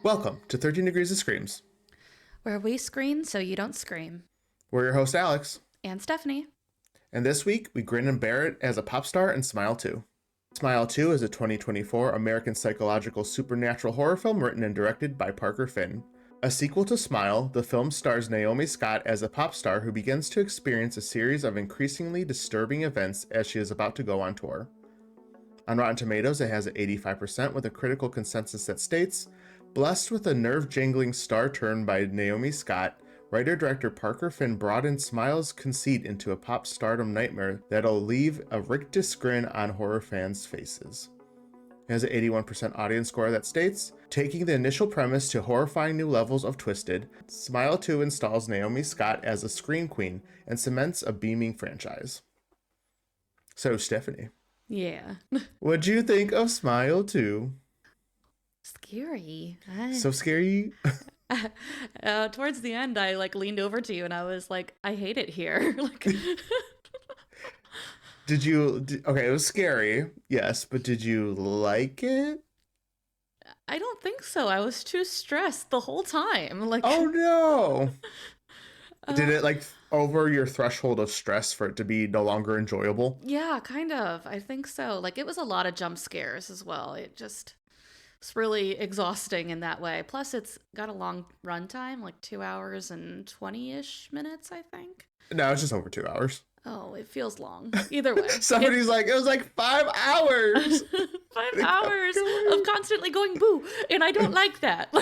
Welcome to 13 Degrees of Screams. Where we screen so you don't scream. We're your host, Alex. And Stephanie. And this week, we grin and bear it as a pop star in Smile 2. Smile 2 is a 2024 American psychological supernatural horror film written and directed by Parker Finn. A sequel to Smile, the film stars Naomi Scott as a pop star who begins to experience a series of increasingly disturbing events as she is about to go on tour. On Rotten Tomatoes, it has an 85% with a critical consensus that states, "Blessed with a nerve-jangling star turn by Naomi Scott, writer-director Parker Finn brought in Smile's conceit into a pop stardom nightmare that'll leave a rictus grin on horror fans' faces." It has an 81% audience score that states, "Taking the initial premise to horrifying new levels of twisted, Smile 2 installs Naomi Scott as a scream queen and cements a beaming franchise." So, Stephanie, Yeah. what'd you think of Smile 2? Scary. So scary? Towards the end, I leaned over to you and I was like, I hate it here. Okay, it was scary, yes, but did you like it? I don't think so. I was too stressed the whole time. Oh no! Did uh, it over your threshold of stress for it to be no longer enjoyable? yeah, kind of. I think so. It was a lot of jump scares as well. It's really exhausting in that way. Plus, it's got a long runtime, 2 hours and 20-ish minutes, I think. No, it's just over 2 hours. Oh, it feels long. Either way. Somebody's it was 5 hours. 5 hours of constantly going boo, and I don't like that.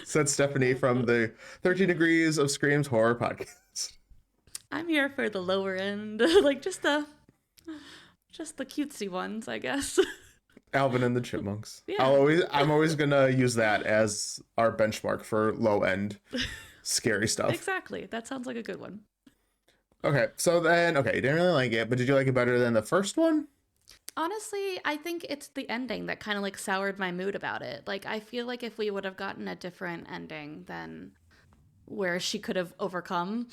Said Stephanie from the 13 Degrees of Screams horror podcast. I'm here for the lower end, just the cutesy ones, I guess. Alvin and the Chipmunks. Yeah. I'm always gonna use that as our benchmark for low end scary stuff. Exactly. That sounds like a good one. Okay, so then, you didn't really like it, but did you like it better than the first one? Honestly, I think it's the ending that kind of soured my mood about it. I feel like if we would have gotten a different ending than where she could have overcome,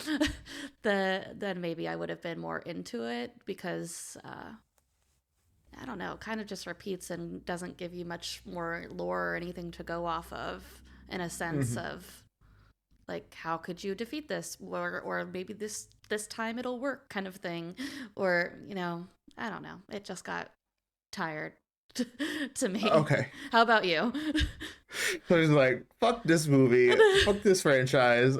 then maybe I would have been more into it because I don't know, kind of just repeats and doesn't give you much more lore or anything to go off of in a sense of how could you defeat this, or maybe this time it'll work kind of thing, or I don't know, it just got tired to me. Okay. How about you? So he's fuck this movie, fuck this franchise.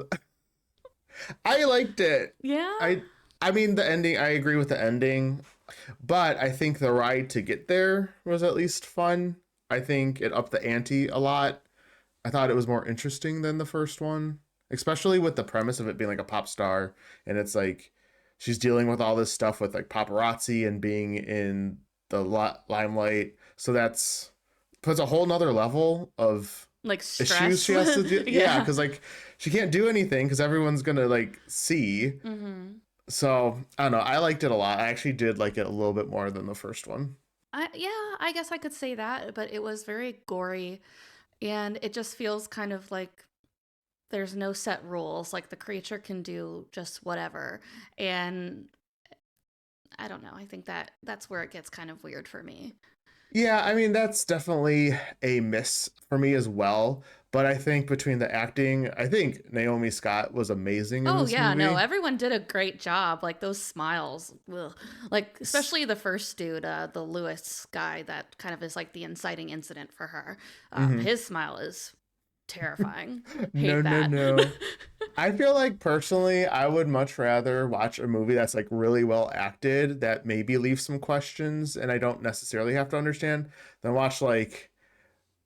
I liked it. Yeah. I mean the ending, I agree with the ending, but I think the ride to get there was at least fun. I think it upped the ante a lot. I thought it was more interesting than the first one, especially with the premise of it being a pop star, and it's she's dealing with all this stuff with paparazzi and being in the limelight, so that's puts a whole nother level of Stress. issues she has to do. Yeah. Because she can't do anything because everyone's gonna see. So I don't know, I liked it a lot. I actually did like it a little bit more than the first one. Yeah, I guess I could say that, but it was very gory, and it just feels kind of there's no set rules. The creature can do just whatever. And I don't know. I think that's where it gets kind of weird for me. Yeah, I mean, that's definitely a miss for me as well. But I think between the acting, I think Naomi Scott was amazing in Oh, this yeah. movie. No, everyone did a great job. Those smiles. Ugh. Especially the first dude, the Lewis guy, that kind of is the inciting incident for her. His smile is terrifying. Hate that. No. I feel personally, I would much rather watch a movie that's really well acted that maybe leaves some questions and I don't necessarily have to understand than watch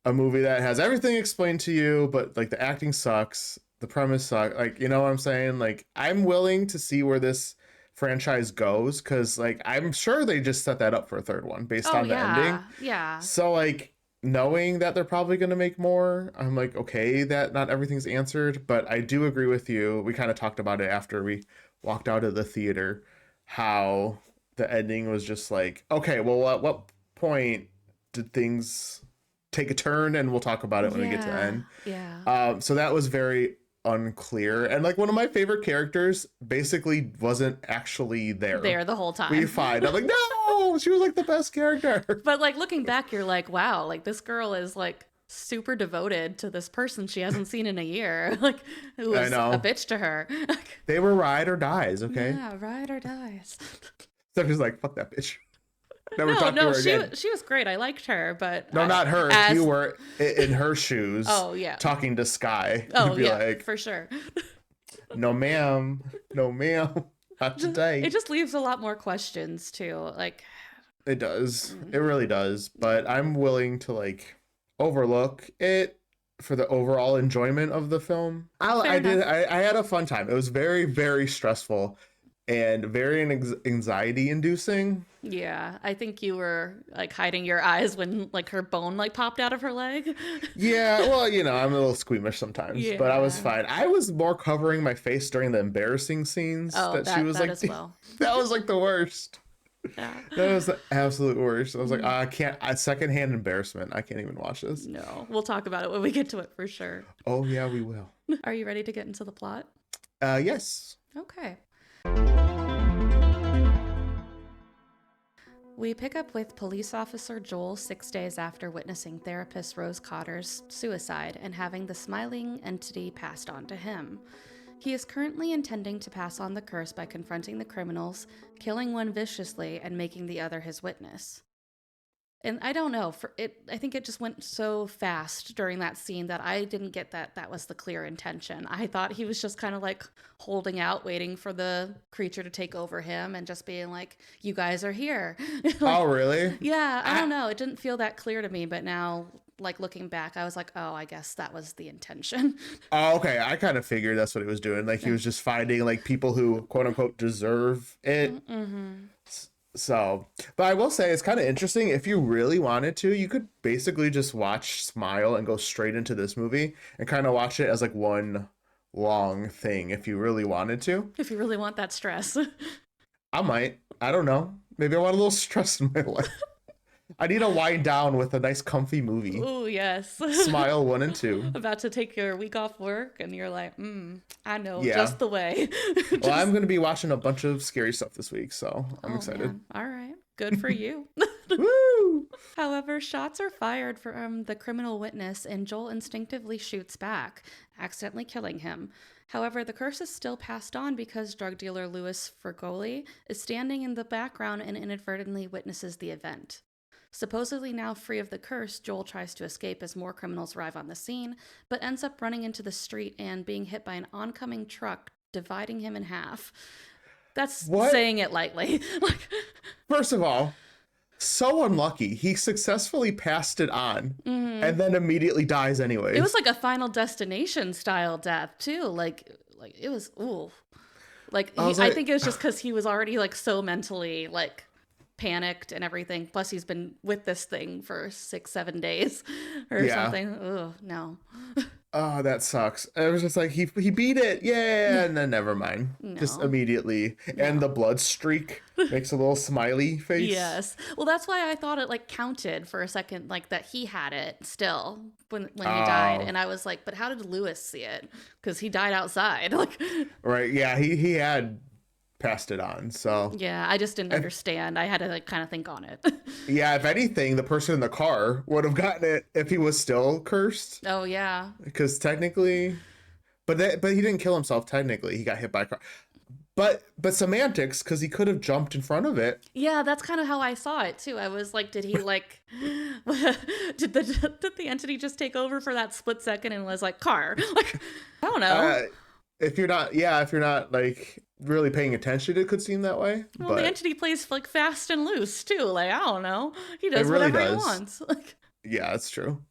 a movie that has everything explained to you, but the acting sucks, the premise sucks. You know what I'm saying? I'm willing to see where this franchise goes because I'm sure they just set that up for a third one based on the ending. Yeah. So knowing that they're probably going to make more, I'm okay that not everything's answered, but I do agree with you. We kind of talked about it after we walked out of the theater, how the ending was just okay, well, at what point did things take a turn? And we'll talk about it when we get to end. Yeah. So that was very unclear, and one of my favorite characters basically wasn't actually there The whole time. we find. I'm no, she was the best character. But looking back, you're wow, this girl is super devoted to this person she hasn't seen in a year. Like, who I was a know. bitch to her. They were ride or dies, okay? Yeah, ride or dies. So she's like, fuck that bitch. Never No, talk to no, her again. she was great. I liked her, but No, not her. If you as were in her shoes oh yeah, talking to Sky, you'd oh be yeah, like, for sure. no, ma'am. No, ma'am. Not It today. just leaves a lot more questions too. Like, It does. mm, It really does. But I'm willing to like overlook it for the overall enjoyment of the film. fair I did. enough. I had a fun time. It was very, very stressful and very anxiety inducing. Yeah, I think you were like hiding your eyes when like her bone like popped out of her leg. Yeah, well, I'm a little squeamish sometimes, but I was Yeah. fine. I was more covering my face during the embarrassing scenes Oh, that she was that like, as well. that was like the worst. Yeah. That was the absolute worst. I was like, Mm, I can't, secondhand embarrassment. I can't even watch this. no, we'll talk about it when we get to it for sure. Oh, yeah, we will. Are you ready to get into the plot? Yes. Okay. We pick up with police officer Joel 6 days after witnessing therapist Rose Cotter's suicide and having the smiling entity passed on to him. He is currently intending to pass on the curse by confronting the criminals, killing one viciously, and making the other his witness. And I don't know, I think it just went so fast during that scene that I didn't get that was the clear intention. I thought he was just kind of like holding out, waiting for the creature to take over him and just being like, you guys are here. Like, Oh, really? yeah, I I, don't know. It didn't feel that clear to me, but now, like looking back, I was like, oh, I guess that was the intention. oh, okay. I kind of figured that's what he was doing. Like he Yeah. was just finding like people who quote unquote deserve it. Mm-hmm. So, but I will say it's kind of interesting. If you really wanted to, you could basically just watch Smile and go straight into this movie and kind of watch it as like one long thing if you really wanted to. If you really want that stress. I might. I don't know. Maybe I want a little stress in my life. I need to wind down with a nice comfy movie. Oh, yes. Smile 1 and 2. About to take your week off work and you're like, I know Yeah. just the way. Well, I'm going to be watching a bunch of scary stuff this week, so I'm Oh, excited. man. All right. Good for you. Woo! However, shots are fired from the criminal witness and Joel instinctively shoots back, accidentally killing him. However, the curse is still passed on because drug dealer Louis Fergoli is standing in the background and inadvertently witnesses the event. Supposedly now free of the curse, Joel tries to escape as more criminals arrive on the scene, but ends up running into the street and being hit by an oncoming truck, dividing him in half. That's What? saying it lightly. Like, First of all, so unlucky. He successfully passed it on and then immediately dies anyways. it was like a Final Destination style death too. Like it was ooh. Like I think it was just because he was already like so mentally like panicked and everything. Plus he's been with this thing for 6-7 days or something. Oh no. Oh, that sucks. It was just like he beat it, yeah, and then never mind. Just No. immediately, and the blood streak makes a little smiley face. Yes. Well, that's why I thought it like counted for a second, like that he had it still when he died, and I was like, but how did Lewis see it? Because he died outside. Like, Right? Yeah, he had passed it on. So yeah, I just didn't understand. I had to like kind of think on it. yeah, if anything, the person in the car would have gotten it if he was still cursed, Oh yeah. because technically, but he didn't kill himself. Technically, he got hit by a car. But semantics, because he could have jumped in front of it. Yeah, that's kind of how I saw it too. I was like, did he like did the entity just take over for that split second and was like car? Like, I don't know. If you're not like really paying attention, it could seem that way. Well, but the entity plays like fast and loose too. Like, I don't know. He does really whatever he does. wants. Like, yeah, that's true.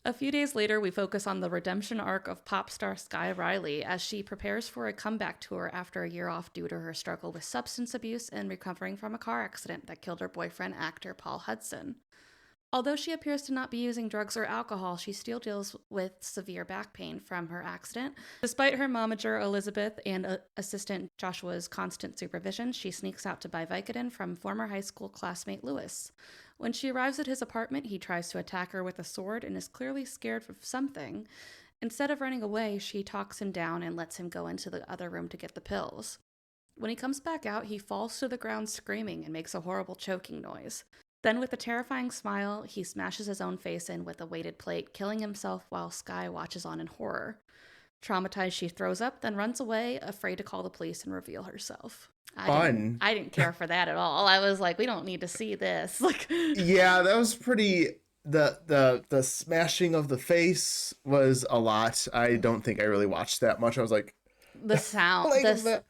a few days later, we focus on the redemption arc of pop star Sky Riley as she prepares for a comeback tour after a year off due to her struggle with substance abuse and recovering from a car accident that killed her boyfriend, actor Paul Hudson. Although she appears to not be using drugs or alcohol, she still deals with severe back pain from her accident. Despite her momager Elizabeth and assistant Joshua's constant supervision, she sneaks out to buy Vicodin from former high school classmate Lewis. When she arrives at his apartment, he tries to attack her with a sword and is clearly scared of something. Instead of running away, she talks him down and lets him go into the other room to get the pills. When he comes back out, he falls to the ground screaming and makes a horrible choking noise. Then, with a terrifying smile, he smashes his own face in with a weighted plate, killing himself while Sky watches on in horror. Traumatized, she throws up, then runs away, afraid to call the police and reveal herself. Fun. I didn't care for that at all. I was like, we don't need to see this. Like, Yeah, that was pretty. The smashing of the face was a lot. I don't think I really watched that much. I was like, the sound, like this the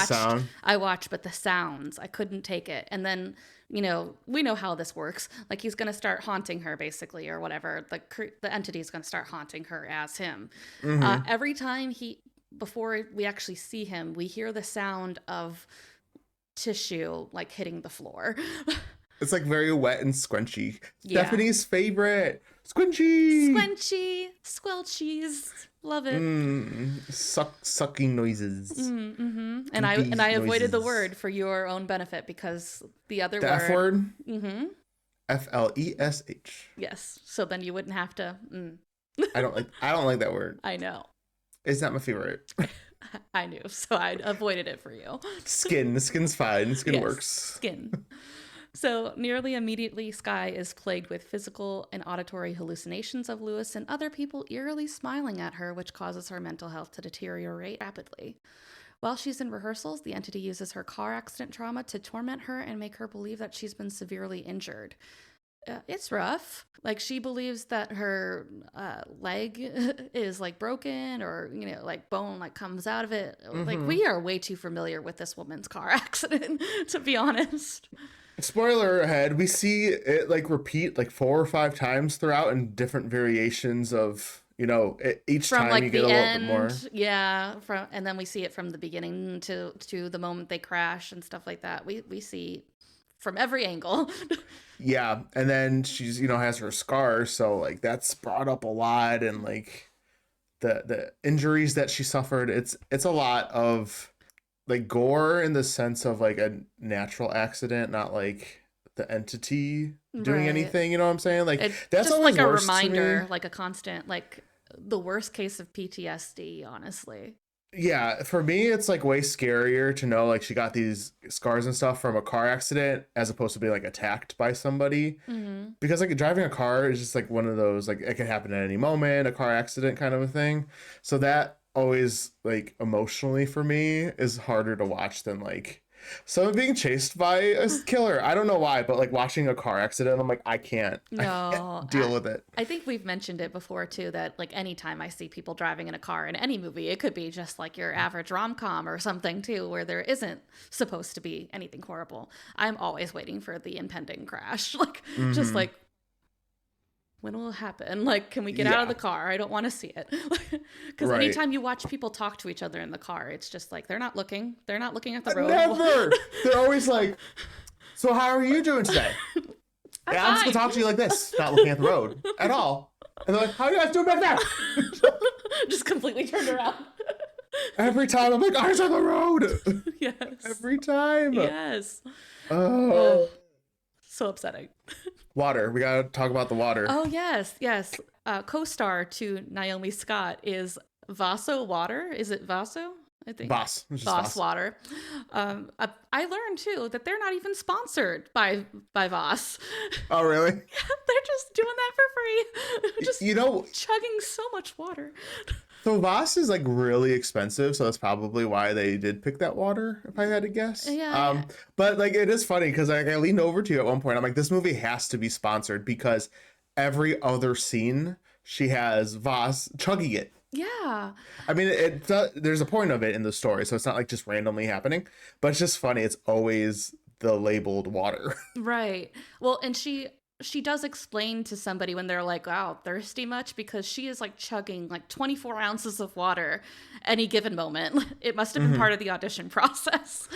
sound. I watched, but the sounds, I couldn't take it. And then, we know how this works. Like, he's going to start haunting her, basically, or whatever. The entity is going to start haunting her as him. Every time before we actually see him, we hear the sound of tissue, like, hitting the floor. It's like very wet and squenchy. Yeah. Stephanie's favorite. Squinchy. Squenchy, squelchies. Love it. Sucking noises. And I avoided the word for your own benefit because the other the F word. Flesh. Yes. So then you wouldn't have to. I don't like that word. I know. It's not my favorite. I knew, so I avoided it for you. Skin. The skin's fine. Skin works. Skin. So nearly immediately, Sky is plagued with physical and auditory hallucinations of Lewis and other people eerily smiling at her, which causes her mental health to deteriorate rapidly. While she's in rehearsals, the entity uses her car accident trauma to torment her and make her believe that she's been severely injured. It's rough. Like, she believes that her leg is like broken, or like bone like comes out of it. Like, we are way too familiar with this woman's car accident, to be honest. Spoiler ahead, we see it like repeat like 4 or 5 times throughout in different variations of, each from time like you get the a end, little bit more. Yeah, and then we see it from the beginning to the moment they crash and stuff like that. We see from every angle. Yeah, and then she's has her scars, so like that's brought up a lot, and like the injuries that she suffered. It's a lot of like gore in the sense of like a natural accident, not like the entity doing anything. You know what I'm saying? Like, that's just always like a worse reminder, to me. like a constant, like the worst case of PTSD, honestly. Yeah, for me, it's like way scarier to know like she got these scars and stuff from a car accident as opposed to being like attacked by somebody. Because like driving a car is just like one of those, like it can happen at any moment, a car accident kind of a thing. So that always like emotionally for me is harder to watch than like someone being chased by a killer. I don't know why, but like watching a car accident, I'm like, I can't deal with it. I think we've mentioned it before too, that like anytime I see people driving in a car in any movie, it could be just like your average rom-com or something too, where there isn't supposed to be anything horrible. I'm always waiting for the impending crash. Like, just like, when will it happen? Like, can we get out of the car? I don't want to see it. Because anytime you watch people talk to each other in the car, it's just like, they're not looking at the road. Never. They're always like, so how are you doing today? I'm just gonna talk to you like this, not looking at the road at all. And they're like, how are you guys doing back there? Just completely turned around. Every time I'm like, eyes on the road. Yes. Every time. Yes. Oh. So upsetting. Water. We gotta talk about the water. Oh, yes. Co-star to Naomi Scott is Vaso Water. Is it Vaso? I think. Voss Water. I learned too that they're not even sponsored by Voss. Oh, really? They're just doing that for free. Just chugging so much water. So Voss is like really expensive, so that's probably why they did pick that water, if I had to guess. Yeah. But like it is funny because like, I leaned over to you at one point. I'm like, this movie has to be sponsored because every other scene she has Voss chugging it. Yeah. I mean, there's a point of it in the story, so it's not like just randomly happening. But it's just funny. It's always the labeled water. Right. Well, and she does explain to somebody when they're like, wow, thirsty much? Because she is like chugging like 24 ounces of water any given moment. It must have been part of the audition process.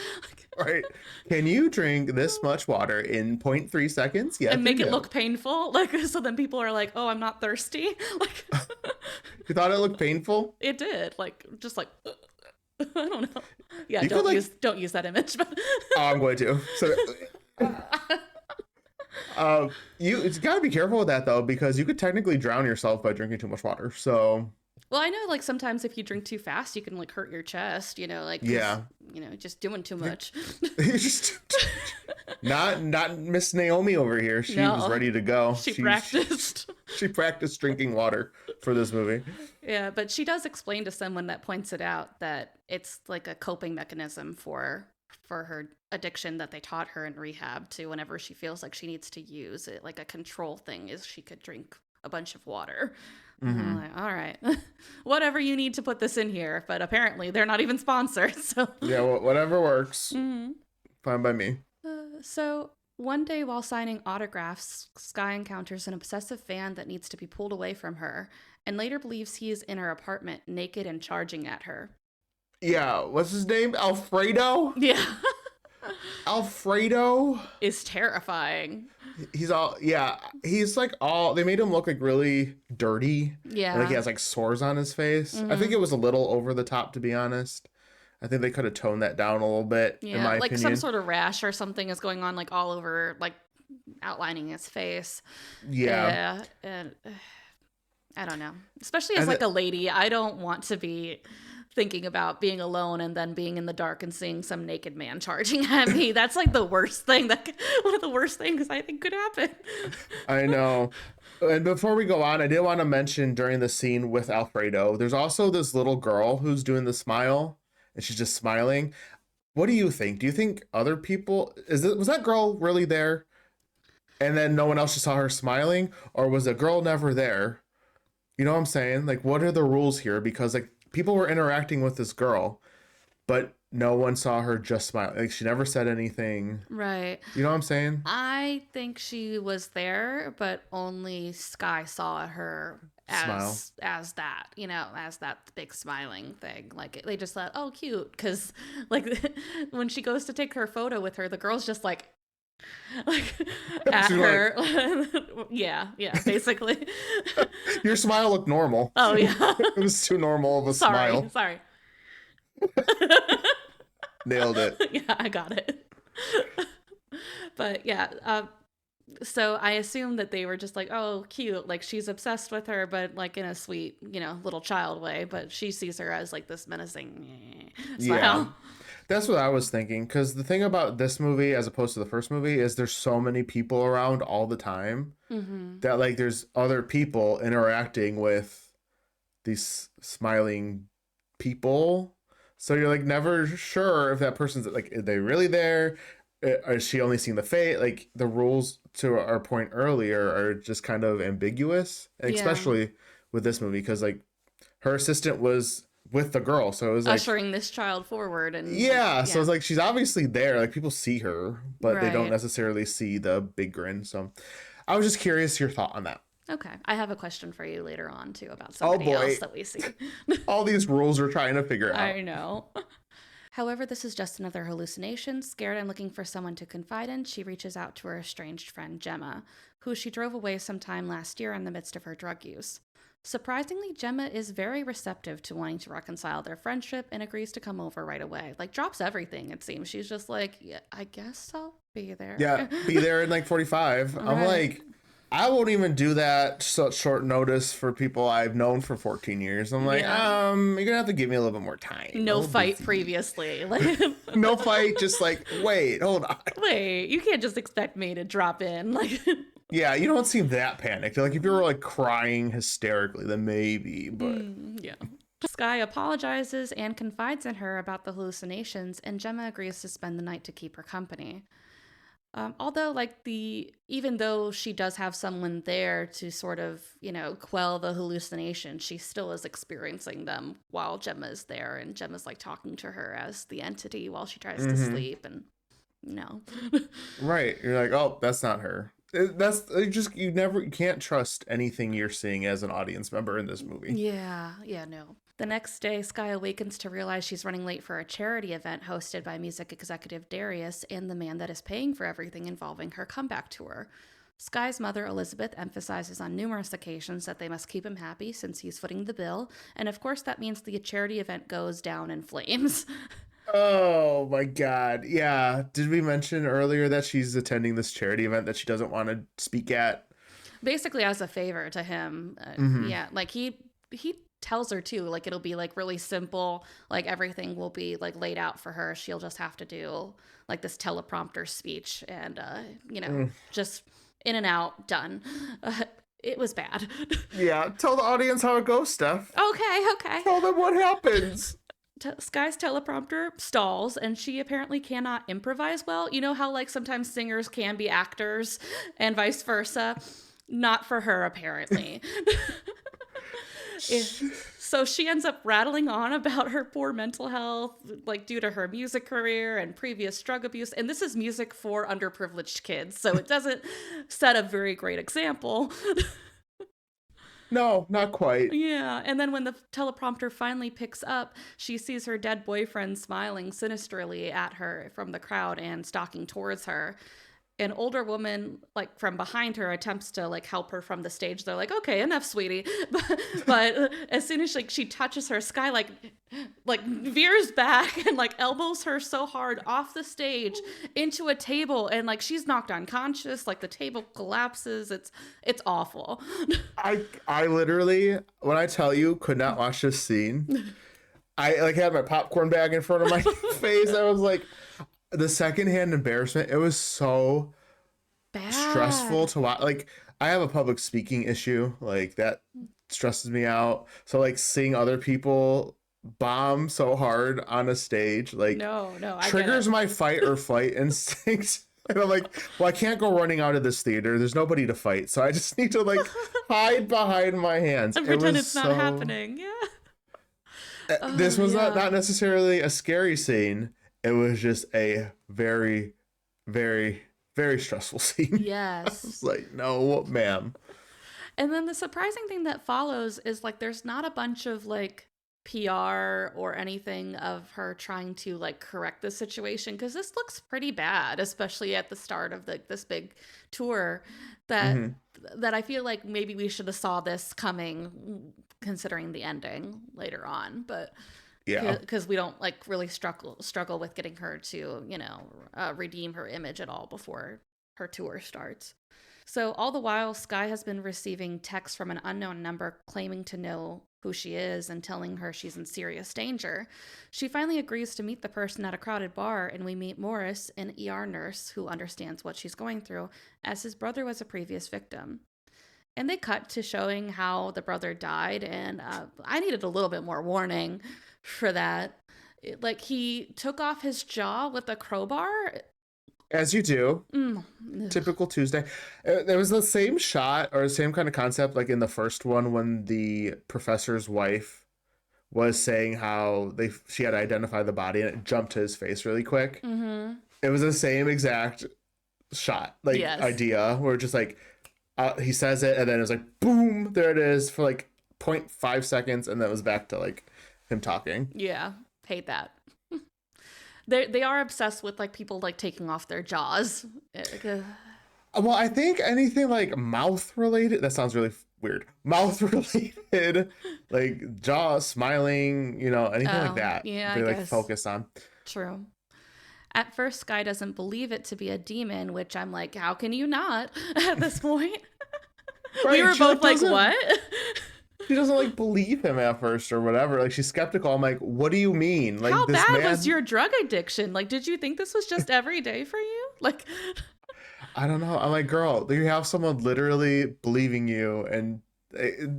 Right. Can you drink this much water in 0.3 seconds? Yes. And make it look painful? Like, so then people are like, oh, I'm not thirsty? Like, you thought it looked painful? It did. Like, just like, I don't know. Yeah, you don't use that image. But oh, I'm going to. So... you gotta be careful with that though, because you could technically drown yourself by drinking too much water. So, well, I know like sometimes if you drink too fast, you can like hurt your chest. Like just doing too much. Not Miss Naomi over here. She was No, ready to go. she She practiced. she practiced drinking water for this movie. Yeah, but she does explain to someone that points it out that it's like a coping mechanism for her addiction that they taught her in rehab to whenever she feels like she needs to use it, like a control thing is she could drink a bunch of water. And I'm Hmm. like, all right, whatever you need to put this in here, but apparently they're not even sponsored. So, Yeah, whatever works. Mhm. Fine by me. So one day while signing autographs, Sky encounters an obsessive fan that needs to be pulled away from her, and later believes he is in her apartment, naked and charging at her. Yeah, what's his name? Alfredo? Yeah. Alfredo? Is terrifying. He's all, yeah, he's like all, they made him look like really dirty. And like he Yeah. has like sores on his face. I think Hmm. it was a little over the top, to be honest. I think they could have toned that down a little bit, in Yeah, my like some opinion. sort of rash or something is going on, like all over, like outlining his face. Yeah. Yeah, and I don't know. Especially as And like a lady, I don't want to be thinking about being alone and then being in the dark and seeing some naked man charging at me. That's like the worst thing one of the worst things I think could happen. I know. And before we go on, I did want to mention during the scene with Alfredo, there's also this little girl who's doing the smile and she's just smiling. What do you think? Do you think other people was that girl really there? And then no one else just saw her smiling? Or was the girl never there? You know what I'm saying? Like, what are the rules here? Because like people were interacting with this girl, but no one saw her just smile. Like she never said anything. Right. You know what I'm saying? I think she was there, but only Sky saw her Smile. as that, as that big smiling thing. Like they just thought, oh, cute, because like when she goes to take her photo with her, the girl's just like at She's like, her. Yeah, yeah, basically. your smile looked normal. Oh yeah. It was too normal of a Sorry, smile. sorry. Nailed it. Yeah, I got it. But yeah, so I assume that they were just like, oh, cute, like she's obsessed with her, but like in a sweet, little child way. But she sees her as like this menacing Yeah. smile. That's what I was thinking. Because the thing about this movie, as opposed to the first movie, is there's so many people around all the time Mm-hmm. that like there's other people interacting with these smiling people. So you're like never sure if that person's like, are they really there? Is she only seeing the fate? Like the rules to our point earlier are just kind of ambiguous, Yeah, especially with this movie because like her assistant was with the girl, so it was like, ushering this child forward, and yeah. So yeah, it's like she's obviously there. Like people see her, but they don't right. necessarily see the big grin. So I was just curious your thought on that. Okay, I have a question for you later on too about Oh somebody else boy, that we see. all these rules we're trying to figure out. I know. However, this is just another hallucination. Scared and looking for someone to confide in, she reaches out to her estranged friend Gemma, who she drove away sometime last year in the midst of her drug use. Surprisingly, Gemma is very receptive to wanting to reconcile their friendship and agrees to come over right away. Like, drops everything, it seems. She's just like, yeah, I guess I'll be Yeah, there. be there in like 45. I'm Right. like, I won't even do that such short notice for people I've known for 14 years. I'm like, Yeah. you're gonna have to give me a little bit more time. I'm a No little fight busy. previously. Like, No fight, just like, wait, hold on. wait, you can't just expect me to drop in. Like, Yeah, you don't seem that panicked. Like if you were like crying hysterically, then maybe, but yeah. Sky apologizes and confides in her about the hallucinations, and Gemma agrees to spend the night to keep her company. Although, even though she does have someone there to sort of, quell the hallucination, she still is experiencing them while Gemma is there, and Gemma's like talking to her as the entity while she tries to mm-hmm. sleep, and no. Right. You're like, oh, that's not her. That's you can't trust anything you're seeing as an audience member in this movie. Yeah, no. The next day, Sky awakens to realize she's running late for a charity event hosted by music executive Darius and the man that is paying for everything involving her comeback tour. Sky's mother, Elizabeth, emphasizes on numerous occasions that they must keep him happy since he's footing the bill, and of course that means the charity event goes down in flames. Oh my God. Yeah. Did we mention earlier that she's attending this charity event that she doesn't want to speak at? Basically as a favor to him. Mm-hmm. Yeah, like he tells her too, like it'll be like really simple, like everything will be like laid out for her. She'll just have to do like this teleprompter speech and just in and out, done. It was bad. Yeah, tell the audience how it goes, Steph. Okay. Tell them what happens. Sky's teleprompter stalls, and she apparently cannot improvise well. You know how like sometimes singers can be actors and vice versa? Not for her, apparently. So she ends up rattling on about her poor mental health, like due to her music career and previous drug abuse. And this is music for underprivileged kids, so it doesn't set a very great example. No, not quite. Yeah, and then when the teleprompter finally picks up, she sees her dead boyfriend smiling sinisterly at her from the crowd and stalking towards her. An older woman, like from behind her, attempts to like help her from the stage. They're like, "Okay, enough, sweetie." But as soon as she touches her, Sky like veers back and like elbows her so hard off the stage into a table, and like she's knocked unconscious. Like the table collapses. It's awful. I literally, when I tell you, could not watch this scene. I like had my popcorn bag in front of my face. I was like, the secondhand embarrassment. It was so Bad. stressful to watch. Like, I have a public speaking issue. Like, that stresses me out. So like seeing other people bomb so hard on a stage, like No, I triggers my fight or flight instinct. And I'm like, well, I can't go running out of this theater. There's nobody to fight. So I just need to like hide behind my hands. and pretend it's not happening. Yeah. This was not necessarily a scary scene. It was just a very, very, very stressful scene. Yes. I was like, no, ma'am. And then the surprising thing that follows is like there's not a bunch of like PR or anything of her trying to like correct the situation, because this looks pretty bad, especially at the start of this big tour that I feel like maybe we should have saw this coming considering the ending later on, but Yeah, because we don't like really struggle with getting her to redeem her image at all before her tour starts. So all the while, Sky has been receiving texts from an unknown number claiming to know who she is and telling her she's in serious danger. She finally agrees to meet the person at a crowded bar, and we meet Morris, an ER nurse who understands what she's going through, as his brother was a previous victim. And they cut to showing how the brother died, and I needed a little bit more warning for that. Like, he took off his jaw with a crowbar. as you do. Typical Tuesday. There was the same shot or the same kind of concept like in the first one when the professor's wife was saying how she had to identify the body and it jumped to his face really quick. It was the same exact shot, like idea where just like he says it and then it was like boom, there it is for like 0.5 seconds, and then it was back to like him talking. Yeah, hate that. They are obsessed with like people like taking off their jaws. Well, I think anything like mouth related, that sounds really weird. Mouth related, like jaw, smiling, anything like that. Yeah, they I like guess. focus on. True. At first, Sky doesn't believe it to be a demon, which I'm like, how can you not at this point? Right, we were both like, what? She doesn't like believe him at first or whatever. Like she's skeptical. I'm like, what do you mean? Like how this bad man... was your drug addiction? Like, did you think this was just every day for you? Like, I don't know. I'm like, girl, you have someone literally believing you and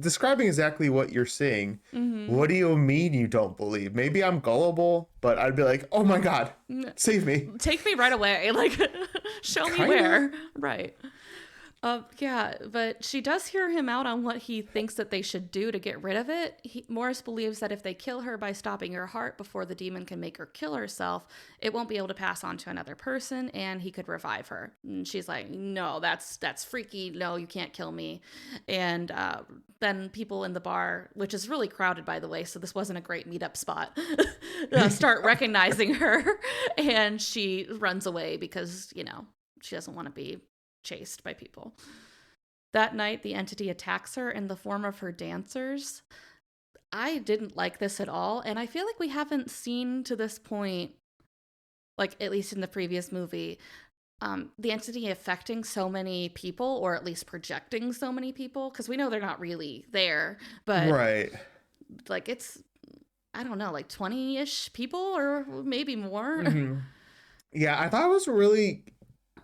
describing exactly what you're seeing. What do you mean you don't believe? Maybe I'm gullible, but I'd be like, oh my God, save me. Take me right away. Like, show me where. Right. Yeah, but she does hear him out on what he thinks that they should do to get rid of it. Morris believes that if they kill her by stopping her heart before the demon can make her kill herself, it won't be able to pass on to another person, and he could revive her. And she's like, no, that's freaky. No, you can't kill me. And then people in the bar, which is really crowded, by the way, so this wasn't a great meetup spot, start recognizing her, and she runs away because, she doesn't want to be chased by people. That night, the entity attacks her in the form of her dancers. I didn't like this at all, and I feel like we haven't seen to this point, like at least in the previous movie, the entity affecting so many people, or at least projecting so many people, because we know they're not really there, but right. like it's, I don't know, like 20-ish people or maybe more. Hmm. Yeah, I thought it was a really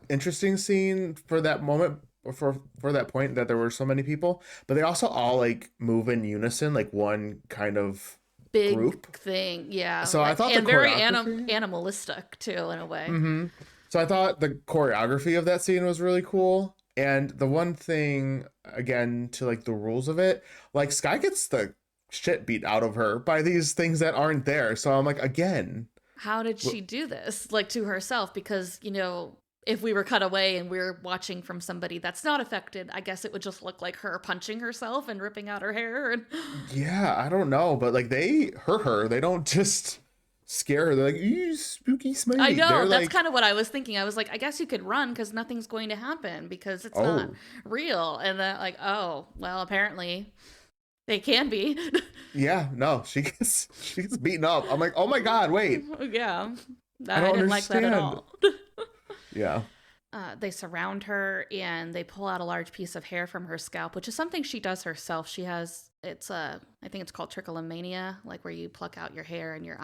interesting scene for that moment, or for that point, that there were so many people, but they also all like move in unison, like one kind of Big group. thing, yeah, So I like, thought the and very choreography. animalistic too in a way. Hmm. So I thought the choreography of that scene was really cool. And the one thing, again, to like the rules of it, like Sky gets the shit beat out of her by these things that aren't there. So I'm like, again, How did she do this, like, to herself? Because, if we were cut away and we're watching from somebody that's not affected, I guess it would just look like her punching herself and ripping out her hair. And yeah, I don't know, but like they hurt her. They don't just scare her. They're like, "Ooh, spooky, I smiley." know, They're that's like, kind of what I was thinking. I was like, I guess you could run because nothing's going to happen because it's not "Oh, real. And then, like, oh, well, apparently they can be. yeah, no." She gets beaten up. I'm like, "Oh my God, wait. Yeah, I I don't didn't like that at understand." all. Yeah. They surround her and they pull out a large piece of hair from her scalp, which is something she does herself. She has, I think it's called trichomania, like where you pluck out your hair and your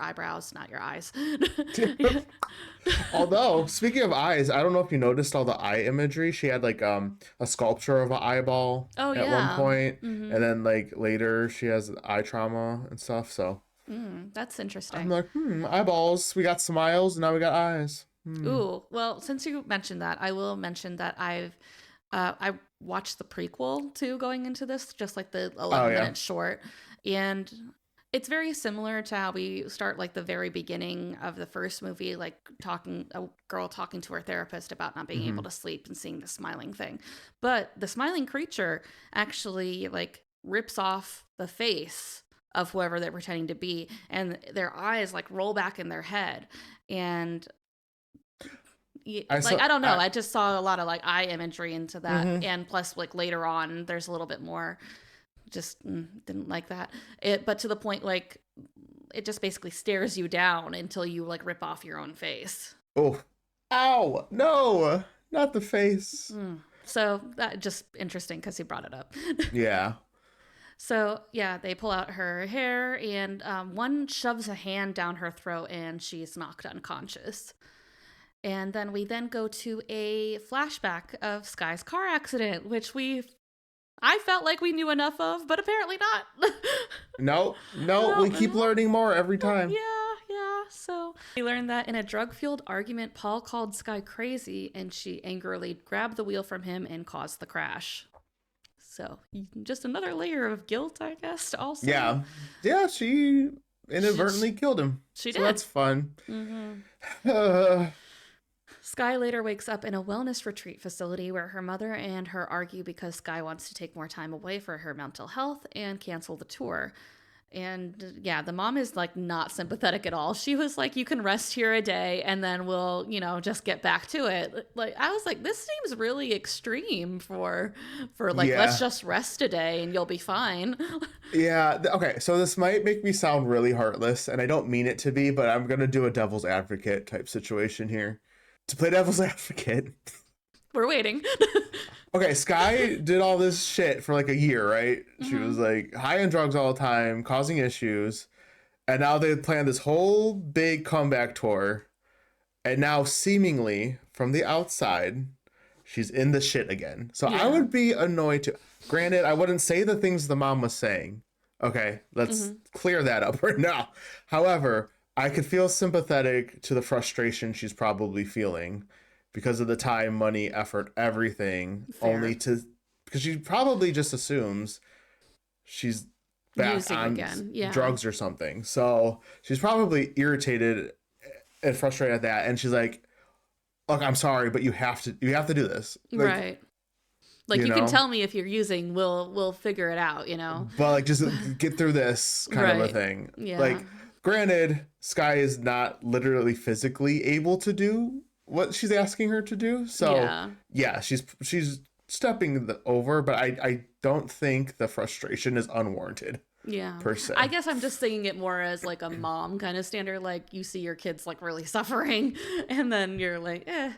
eyebrows, not your eyes. Although, speaking of eyes, I don't know if you noticed all the eye imagery. She had like a sculpture of an eyeball Oh at one yeah. point, and Mm-hmm. then like later she has eye trauma and stuff. So That's I'm interesting. like, eyeballs. We got smiles, now we got eyes. Ooh, well, since you mentioned that, I will mention that I watched the prequel to going into this, just like the Oh 11 yeah. minute short, and it's very similar to how we start like the very beginning of the first movie, like talking a girl talking to her therapist about not being able Hmm. to sleep and seeing the smiling thing. But the smiling creature actually like rips off the face of whoever they're pretending to be, and their eyes like roll back in their head. And I like, saw. I don't know, I just saw a lot of like eye imagery into that, Hmm. and plus like later on there's a little bit more. Just didn't like that. But to the point, like, it just basically stares you down until you like rip off your own face. Oh, ow! No, not the face. So that just interesting because he brought it up. Yeah. So yeah, they pull out her hair, and one shoves a hand down her throat, and she's knocked unconscious. And then we then go to a flashback of Sky's car accident, which I felt like we knew enough of, but apparently not. No, no, we keep No. learning more every time. Yeah, yeah. So we learned that in a drug fueled argument, Paul called Sky crazy and she angrily grabbed the wheel from him and caused the crash. So just another layer of guilt, I guess, also. Yeah, yeah, she She, inadvertently killed him, she so did. that's fun. Mm-hmm. Uh, Sky later wakes up in a wellness retreat facility where her mother and her argue because Sky wants to take more time away for her mental health and cancel the tour. And yeah, the mom is like not sympathetic at all. She was like, you can rest here a day and then we'll, just get back to it. Like, I was like, this seems really extreme for like, let's yeah, just rest a day and you'll be fine. yeah. Okay, so this might make me sound really heartless, and I don't mean it to be, but I'm gonna do a devil's advocate type situation here. To play devil's advocate, We're waiting. okay, Sky did all this shit for like a year, right? She Hmm. was like high on drugs all the time, causing issues, and now they planned this whole big comeback tour, and now seemingly from the outside, she's in the shit again. So I Yeah. would be annoyed too. Granted, I wouldn't say the things the mom was saying. Okay, let's Hmm. clear that up right now. However, I could feel sympathetic to the frustration she's probably feeling because of the time, money, effort, everything, only Fair. to because she probably just assumes she's back Using on again. Yeah. drugs or something. So she's probably irritated and frustrated at that, and she's like, "Look, I'm sorry, but you have to do this." Like, Right. Like, you you can know, tell me if you're using, we'll figure it out. but like just get through this kind of a Right. thing. Yeah. Like, granted, Sky is not literally physically able to do what she's asking her to do. So Yeah. yeah, she's stepping over, but I don't think the frustration is unwarranted Yeah. per I se. guess I'm just thinking it more as like a mom kind of standard. Like, you see your kids like really suffering and then you're like, eh.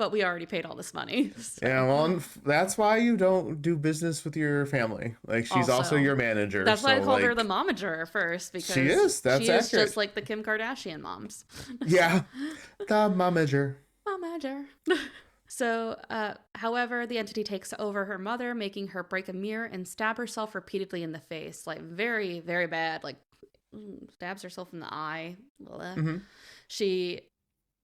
but we already paid all this money. So. Yeah, well, that's why you don't do business with your family. Like, she's also your manager. That's why I so, called her like, the momager first, she because is. That's she is accurate. just like the Kim Kardashian moms. Yeah, the momager. Momager. So, however, the entity takes over her mother, making her break a mirror and stab herself repeatedly in the face. Like, very, very bad. Like, stabs herself in the eye. Mm-hmm. She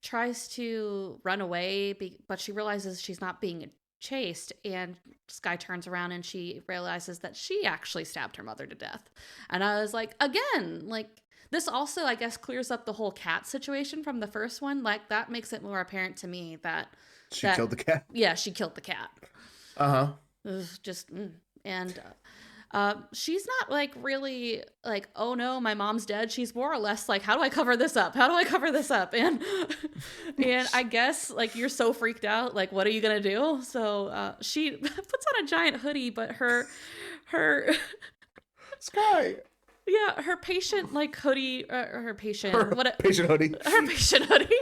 tries to run away, but she realizes she's not being chased, and Sky turns around and she realizes that she actually stabbed her mother to death. And I was like, again, like, this also, I guess, clears up the whole cat situation from the first one. Like, that makes it more apparent to me that She killed the cat. Yeah, she killed the cat. Uh-huh. Just, and she's not like really like, oh no, my mom's dead. She's more or less like, how do I cover this up? How do I cover this up? And I guess like, you're so freaked out, like, what are you gonna do? So she puts on a giant hoodie, but her Sky. Yeah, her patient like hoodie, patient hoodie. Her patient hoodie.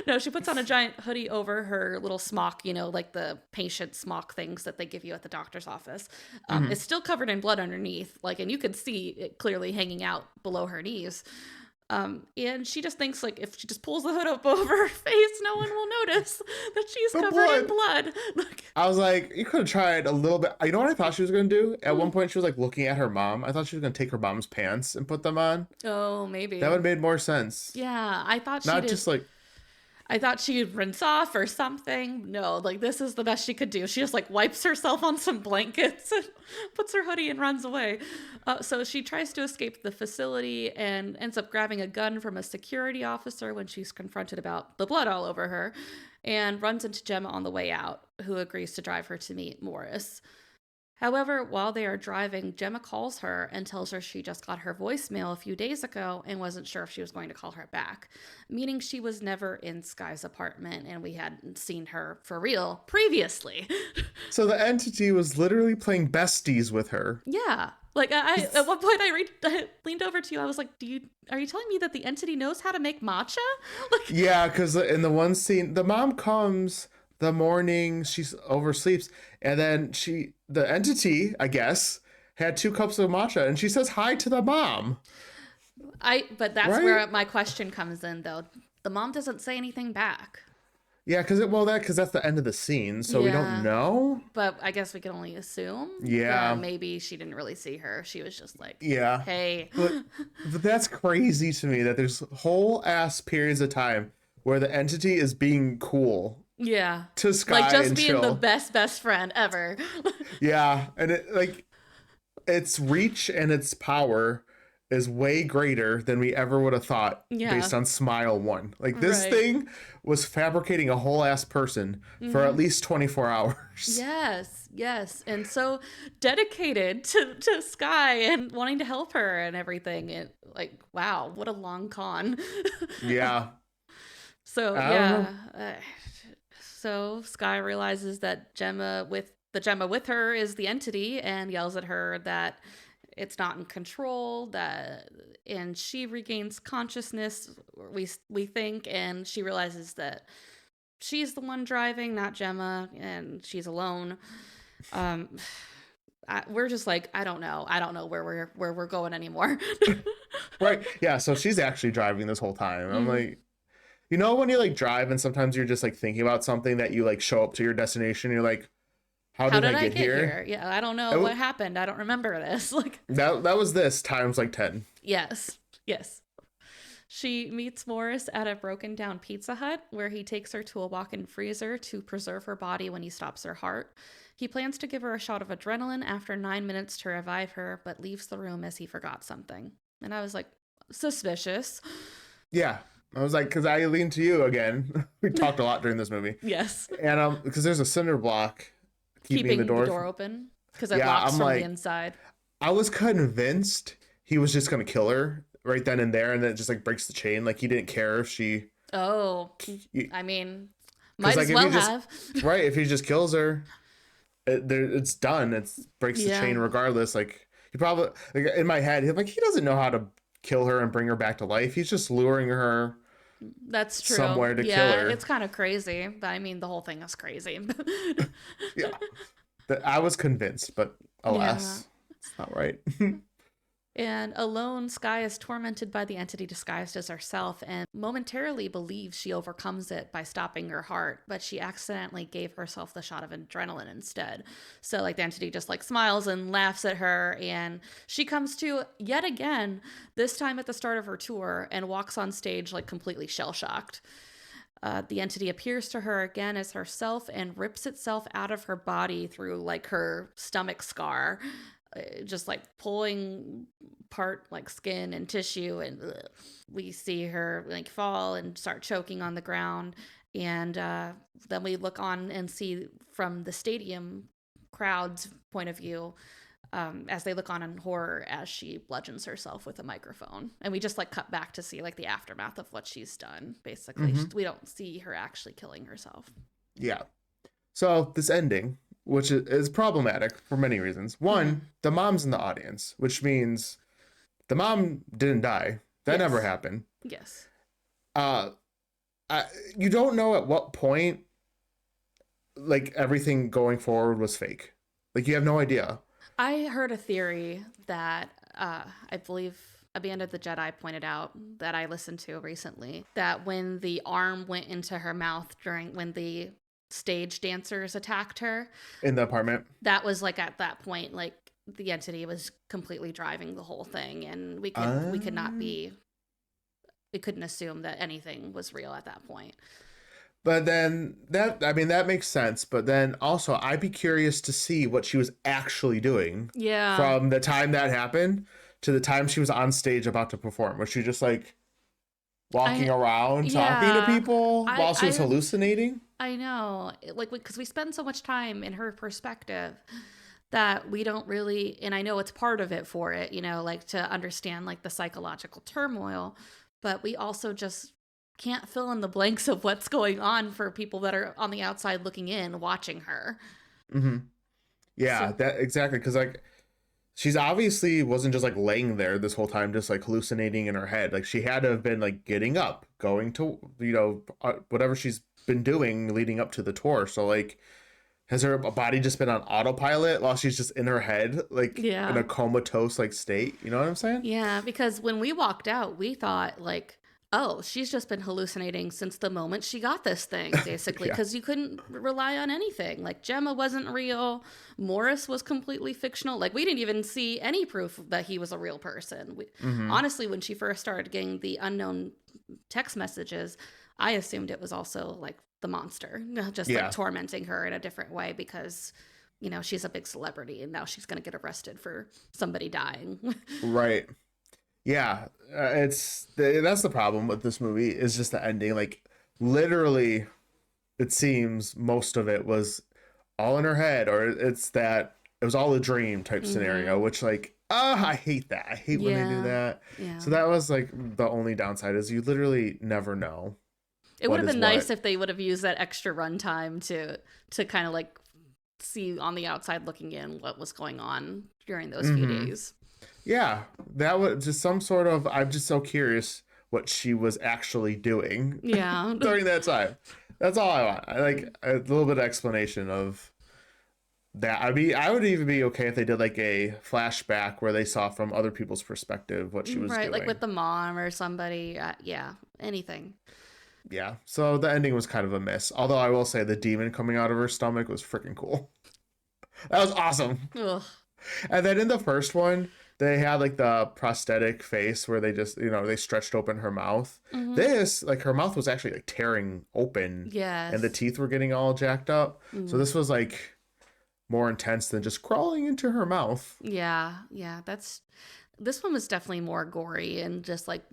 No, she puts on a giant hoodie over her little smock, you know, like the patient smock things that they give you at the doctor's office. It's still covered in blood underneath, like, and you could see it clearly hanging out below her knees. And she just thinks, like, if she just pulls the hood up over her face, no one will notice that she's covered in blood. I was like, you could have tried a little bit. You know what I thought she was going to do? At one point, she was, like, looking at her mom. I thought she was going to take her mom's pants and put them on. Oh, maybe. That would have made more sense. Yeah, I thought Not just, like... I thought she'd rinse off or something. No, like, this is the best she could do. She just, like, wipes herself on some blankets and puts her hoodie and runs away. So she tries to escape the facility and ends up grabbing a gun from a security officer when she's confronted about the blood all over her, and runs into Gemma on the way out, who agrees to drive her to meet Morris. However, while they are driving, Gemma calls her and tells her she just got her voicemail a few days ago and wasn't sure if she was going to call her back, meaning she was never in Sky's apartment and we hadn't seen her for real previously. So the entity was literally playing besties with her. Yeah. Like, I at one point I leaned over to you. I was like, are you telling me that the entity knows how to make matcha? Like, yeah, because in the one scene, the mom comes the morning she oversleeps, and then the entity, I guess, had 2 cups of matcha, and she says hi to the mom. But that's right? Where my question comes in, though. The mom doesn't say anything back. Yeah, because that's the end of the scene, so we don't know. But I guess we can only assume. Yeah. Maybe she didn't really see her. She was just like, yeah, hey. But that's crazy to me that there's whole ass periods of time where the entity is being cool. Yeah. To Sky, like, just and being chill. The best friend ever. Yeah, and its reach and its power is way greater than we ever would have thought based on Smile 1. Like, this thing was fabricating a whole ass person for at least 24 hours. Yes. And so dedicated to Sky and wanting to help her and everything. And like, wow, what a long con. Yeah. So, so Sky realizes that Gemma with her is the entity and yells at her that it's not in control, and she regains consciousness, we think, and she realizes that she's the one driving, not Gemma, and she's alone. We're just like, I don't know where we're going anymore. Right. Yeah, so she's actually driving this whole time. I'm like, you know, when you like drive and sometimes you're just like thinking about something that you like show up to your destination, you're like, How did I get here? Yeah, I don't know what happened. I don't remember this. Like, that was this times like 10. Yes. She meets Morris at a broken down Pizza Hut where he takes her to a walk-in freezer to preserve her body when he stops her heart. He plans to give her a shot of adrenaline after 9 minutes to revive her, but leaves the room as he forgot something. And I was like, suspicious. Yeah. I was like, because I leaned to you again. We talked a lot during this movie. Yes. And because there's a cinder block keeping the door open because it locks from the inside. I was convinced he was just going to kill her right then and there, and then it just like breaks the chain. Like, he didn't care if she... I mean, might as well have. Right, if he just kills her, it's done. It breaks the chain regardless. Like, he probably... Like, in my head, he doesn't know how to kill her and bring her back to life. He's just luring her That's true. somewhere to kill Yeah, her. it's kind of crazy. But I mean, the whole thing is crazy. Yeah. I was convinced, but Yeah. alas, it's not right. And alone, Sky is tormented by the entity disguised as herself and momentarily believes she overcomes it by stopping her heart, but she accidentally gave herself the shot of adrenaline instead. So, like, the entity just like smiles and laughs at her, and she comes to yet again, this time at the start of her tour, and walks on stage like completely shell shocked. The entity appears to her again as herself and rips itself out of her body through like her stomach scar, just like pulling part like skin and tissue, and we see her like fall and start choking on the ground. And then we look on and see from the stadium crowd's point of view, as they look on in horror as she bludgeons herself with a microphone. And we just like cut back to see like the aftermath of what she's done. Basically, we don't see her actually killing herself. Yeah. So this ending, which is problematic for many reasons. One, the mom's in the audience, which means the mom didn't die. That never happened. Yes. You don't know at what point, like, everything going forward was fake. Like, you have no idea. I heard a theory that I believe a Band of the Jedi pointed out that I listened to recently, that when the arm went into her mouth when the stage dancers attacked her In the apartment. that was like at that point, like the entity was completely driving the whole thing, and we couldn't assume that anything was real at that point. But then that makes sense. But then also, I'd be curious to see what she was actually doing. Yeah. From the time that happened to the time she was on stage about to perform. Was she just like walking around talking to people while she was hallucinating? I know, like, because we spend so much time in her perspective that we don't really, and I know it's part of it for it, like to understand like the psychological turmoil, but we also just can't fill in the blanks of what's going on for people that are on the outside looking in, watching her. Mm-hmm. Yeah, So, that exactly. Because like, she's obviously wasn't just like laying there this whole time, just like hallucinating in her head. Like, she had to have been like getting up, going to, whatever she's been doing leading up to the tour. So like, has her body just been on autopilot while she's just in her head, like in a comatose like state? You know what I'm saying? Yeah, because when we walked out, we thought like, oh, she's just been hallucinating since the moment she got this thing, basically, because you couldn't rely on anything. Like, Gemma wasn't real. Morris was completely fictional. Like, we didn't even see any proof that he was a real person. Honestly, when she first started getting the unknown text messages, I assumed it was also like the monster, just like tormenting her in a different way because, she's a big celebrity and now she's going to get arrested for somebody dying. Right. Yeah, that's the problem with this movie is just the ending. Like, literally, it seems most of it was all in her head, or it was all a dream type scenario, which like, I hate that. I hate when they do that. Yeah. So that was like the only downside is you literally never know. It would have been nice if they would have used that extra runtime to kind of like see on the outside looking in what was going on during those few days. Yeah, that was just some sort of, I'm just so curious what she was actually doing during that time. That's all I want. I like a little bit of explanation of that. I would even be okay if they did like a flashback where they saw from other people's perspective what she was doing. Like with the mom or somebody. Anything. Yeah, so the ending was kind of a miss. Although I will say the demon coming out of her stomach was freaking cool. That was awesome. Ugh. And then in the first one, they had like the prosthetic face where they just, they stretched open her mouth. This, like, her mouth was actually like tearing open. Yes. And the teeth were getting all jacked up. So this was like more intense than just crawling into her mouth. Yeah. This one was definitely more gory and just like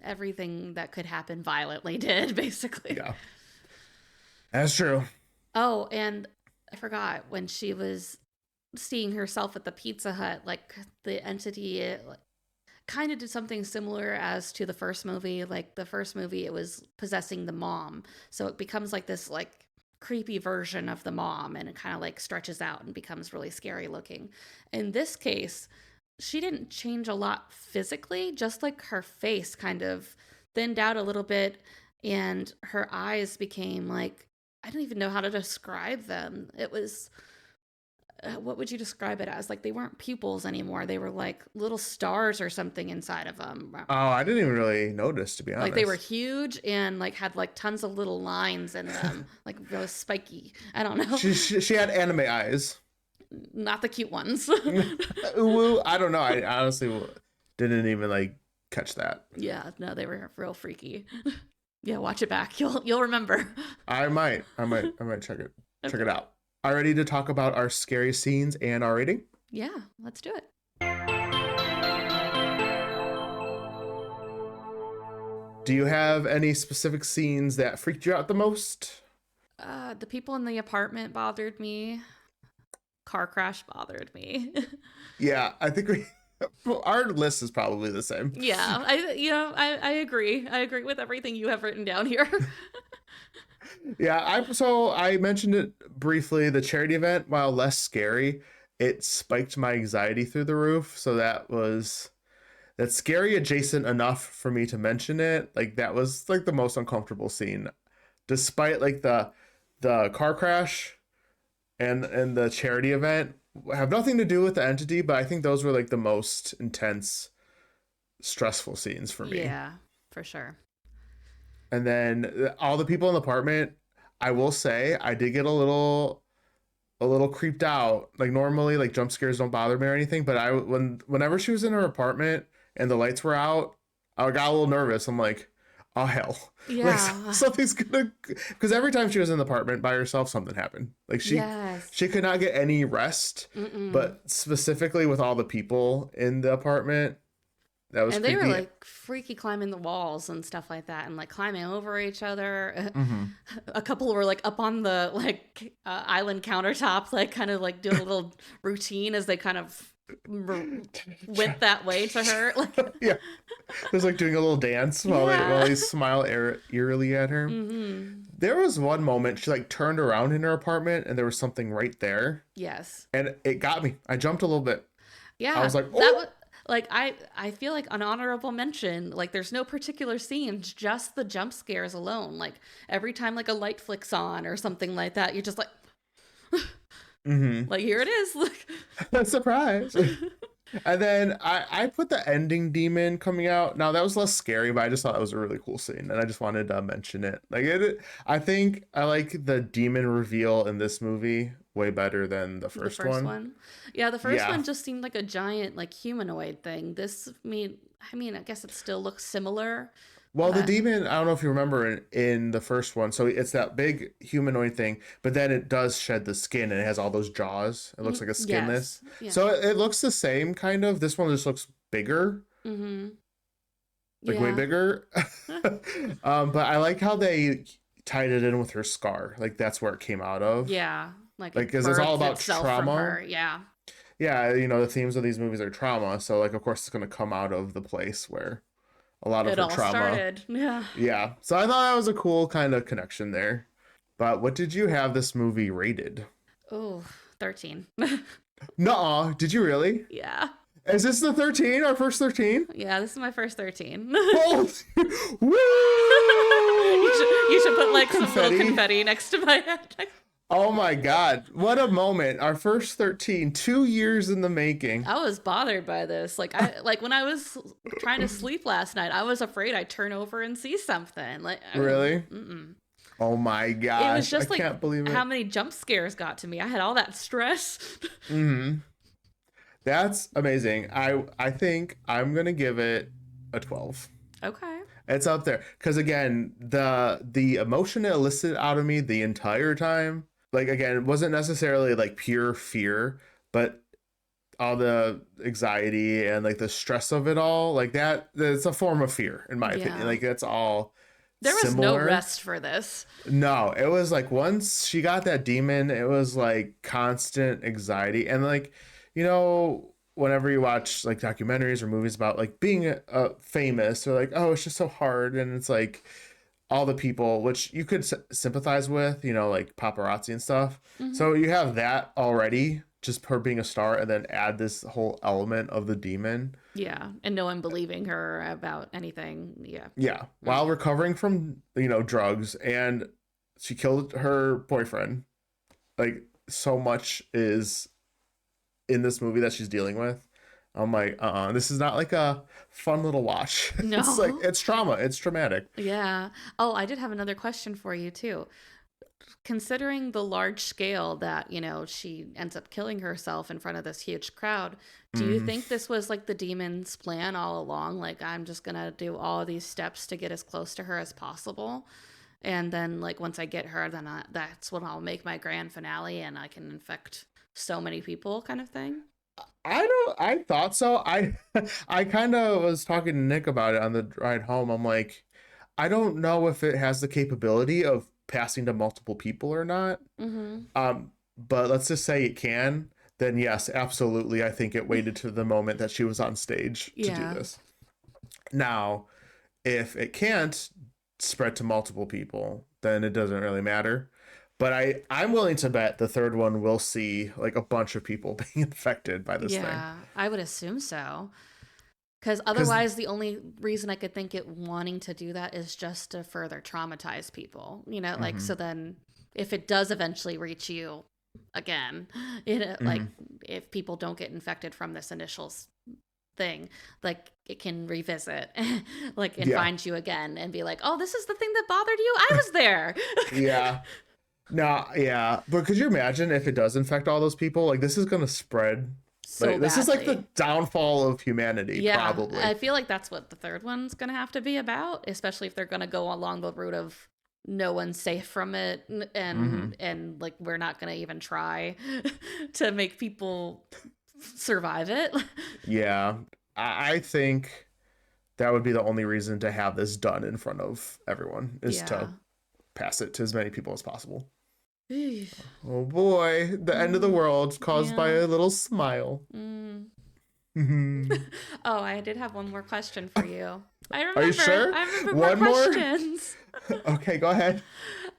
everything that could happen violently did, basically. Yeah. That's true. Oh, and I forgot when she was seeing herself at the Pizza Hut, like the entity kind of did something similar as to the first movie. Like the first movie, it was possessing the mom. So it becomes like this like creepy version of the mom, and it kind of like stretches out and becomes really scary looking. In this case, she didn't change a lot physically, just like her face kind of, thinned out a little bit, and her eyes became like, I don't even know how to describe them. It was, what would you describe it as? Like they weren't pupils anymore. They were like little stars or something inside of them. Oh, I didn't even really notice, to be honest. Like they were huge and like had like tons of little lines in them, like really spiky. I don't know. She had anime eyes. Not the cute ones. Ooh, I don't know. I honestly didn't even like catch that. Yeah, no, they were real freaky. Yeah, watch it back. You'll remember. I might check it. Check it out. Are you ready to talk about our scary scenes and our rating? Yeah, let's do it. Do you have any specific scenes that freaked you out the most? The people in the apartment bothered me. Car crash bothered me. Yeah, I think our list is probably the same. Yeah, I agree. I agree with everything you have written down here. Yeah, I mentioned it briefly. The charity event, while less scary, it spiked my anxiety through the roof. So that's scary adjacent enough for me to mention it. Like that was like the most uncomfortable scene, despite like the car crash and the charity event have nothing to do with the entity, but I think those were like the most intense, stressful scenes for me. Yeah, for sure. And then all the people in the apartment, I will say I did get a little creeped out. Like normally like jump scares don't bother me or anything, but whenever she was in her apartment and the lights were out, I got a little nervous. I'm like, oh hell. Yeah. Like something's gonna, because every time she was in the apartment by herself, something happened. Like she could not get any rest. Mm-mm. But specifically with all the people in the apartment, that was creepy. They were like freaky climbing the walls and stuff like that, and like climbing over each other. Mm-hmm. A couple were like up on the like island countertop, like kind of like doing a little routine as they kind of went that way to her. Like, yeah, it was like doing a little dance while they smile eerily at her. Mm-hmm. There was one moment she like turned around in her apartment and there was something right there. Yes, and it got me. I jumped a little bit. Yeah, I was like, oh. that was like I feel like an honorable mention. Like there's no particular scenes, just the jump scares alone. Like every time like a light flicks on or something like that, you're just like. Mm-hmm. Like here it is. Like surprise. And then I put the ending demon coming out. Now that was less scary, but I just thought it was a really cool scene, and I just wanted to mention it. Like I think I like the demon reveal in this movie way better than the first one. Yeah, the first one just seemed like a giant like humanoid thing. This I mean, I guess it still looks similar. Well, the demon, I don't know if you remember in the first one. So it's that big humanoid thing, but then it does shed the skin and it has all those jaws. It looks like a skinless. Yes. Yeah. So it looks the same kind of. This one just looks bigger. Mm-hmm. Like way bigger. But I like how they tied it in with her scar. Like that's where it came out of. Yeah. Like because it's all about trauma. Yeah. Yeah. You know, the themes of these movies are trauma. So like, of course, it's going to come out of the place where a lot of it her all trauma started. Yeah, so I thought that was a cool kind of connection there. But what did you have this movie rated? Oh, 13. Nuh-uh, did you really? Yeah. Is this the 13, our first 13? Yeah, this is my first 13. Oh, woo! You should put like some little confetti next to my head. Oh my God, what a moment. Our first 13, 2 years in the making. I was bothered by this. Like when I was trying to sleep last night, I was afraid I'd turn over and see something. Like really? Oh my gosh. It was just I can't believe it. How many jump scares got to me. I had all that stress. That's amazing. I think I'm going to give it a 12. Okay. It's up there. Because again, the emotion it elicited out of me the entire time, like again, it wasn't necessarily like pure fear, but all the anxiety and like the stress of it all, like it's a form of fear in my opinion. Like that's all there was similar. No rest for this. No, it was like once she got that demon, it was like constant anxiety. And like, you know, whenever you watch like documentaries or movies about like being famous, they're like, oh, it's just so hard. And it's like all the people, which you could sympathize with, you know, like paparazzi and stuff. So you have that already, just her being a star, and then add this whole element of the demon. Yeah, and no one believing her about anything. Yeah. Yeah, while recovering from, drugs, and she killed her boyfriend. Like, so much is in this movie that she's dealing with. I'm like, this is not like a fun little watch. It's like, No. it's trauma. It's traumatic. Yeah. Oh, I did have another question for you too. Considering the large scale that, she ends up killing herself in front of this huge crowd, do you Mm. think this was like the demon's plan all along? Like, I'm just gonna do all of these steps to get as close to her as possible. And then, like, once I get her, then that's when I'll make my grand finale and I can infect so many people, kind of thing. I thought so. I kind of was talking to Nick about it on the ride home. I'm like, I don't know if it has the capability of passing to multiple people or not. Mm-hmm. But let's just say it can. Then yes, absolutely. I think it waited to the moment that she was on stage to do Yeah. this. Now, if it can't spread to multiple people, then it doesn't really matter. But I'm willing to bet the third one will see like a bunch of people being infected by this thing. Yeah, I would assume so. Because 'Cause otherwise, the only reason I could think it wanting to do that is just to further traumatize people. Like, so then if it does eventually reach you again, like if people don't get infected from this initial thing, like it can revisit, like, and Yeah. find you again and be like, oh, this is the thing that bothered you? I was there. Yeah. No, yeah. But could you imagine if it does infect all those people? Like, this is going to spread. So Like, this is like the badly. downfall of humanity, Yeah, probably. I feel like that's what the third one's gonna have to be about, especially if they're gonna go along the route of no one's safe from it, and like we're not gonna even try to make people survive it. Yeah. I think that would be the only reason to have this done in front of everyone, is to pass it to as many people as possible. Yeah. Oh boy, the end of the world caused by a little smile. Oh, I did have one more question for you. I remember. Are you sure? I remember One more more? questions. Okay, go ahead.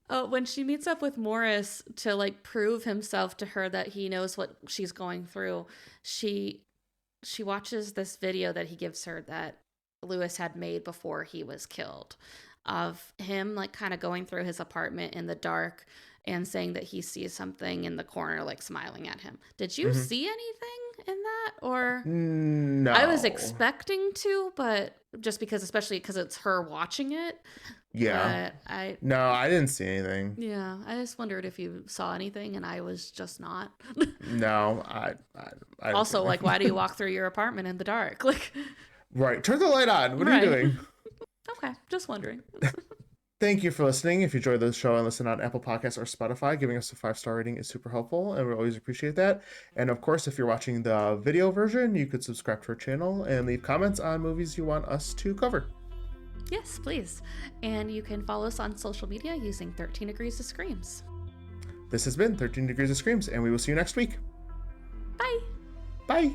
When she meets up with Morris to like prove himself to her that he knows what she's going through, she watches this video that he gives her that Lewis had made before he was killed, of him like kind of going through his apartment in the dark and saying that he sees something in the corner, like smiling at him. Did you see anything in that? Or No. I was expecting to, but just because, especially because it's her watching it. Yeah. But No, I didn't see anything. yeah, I just wondered if you saw anything, and I was just not. No, I didn't Also, see like, why do you walk through your apartment in the dark? Like, Right. Turn the light on. What are you doing? Okay, just wondering. Thank you for listening. If you enjoyed the show and listen on Apple Podcasts or Spotify, giving us a 5-star rating is super helpful, and we always appreciate that. And of course, if you're watching the video version, you could subscribe to our channel and leave comments on movies you want us to cover. Yes, please. And you can follow us on social media using 13 Degrees of Screams. This has been 13 Degrees of Screams, and we will see you next week. Bye. Bye.